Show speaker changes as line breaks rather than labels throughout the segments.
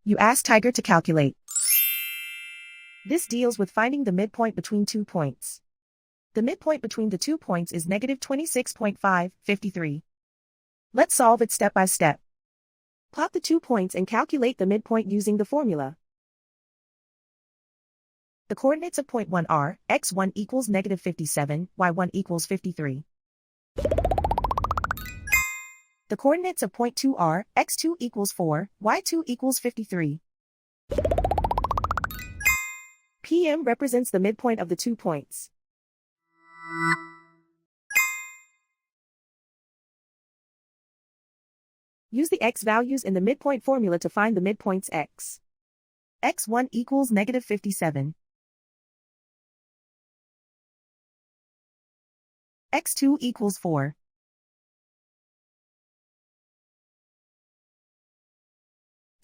You ask Tiger to calculate. This deals with finding the midpoint between 2 points. The midpoint between the 2 points is negative 26.553. Let's solve it step by step. Plot the 2 points and calculate the midpoint using the formula. The coordinates of point 1 are, x1 equals negative 57, y1 equals 53. The coordinates of point 2 are, x2 equals 4, y2 equals 53. PM represents the midpoint of the 2 points. Use the x values in the midpoint formula to find the midpoints x. x1 equals negative 57. x2 equals 4.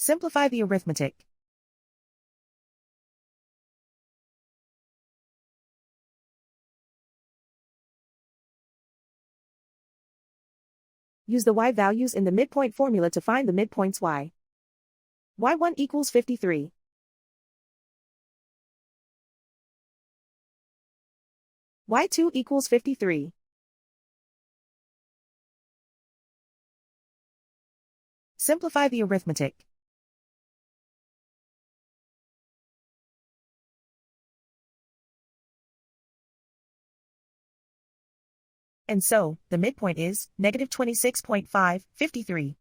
Simplify the arithmetic. Use the y values in the midpoint formula to find the midpoints y. y1 equals 53. y2 equals 53. Simplify the arithmetic. And so, the midpoint is negative 26.553.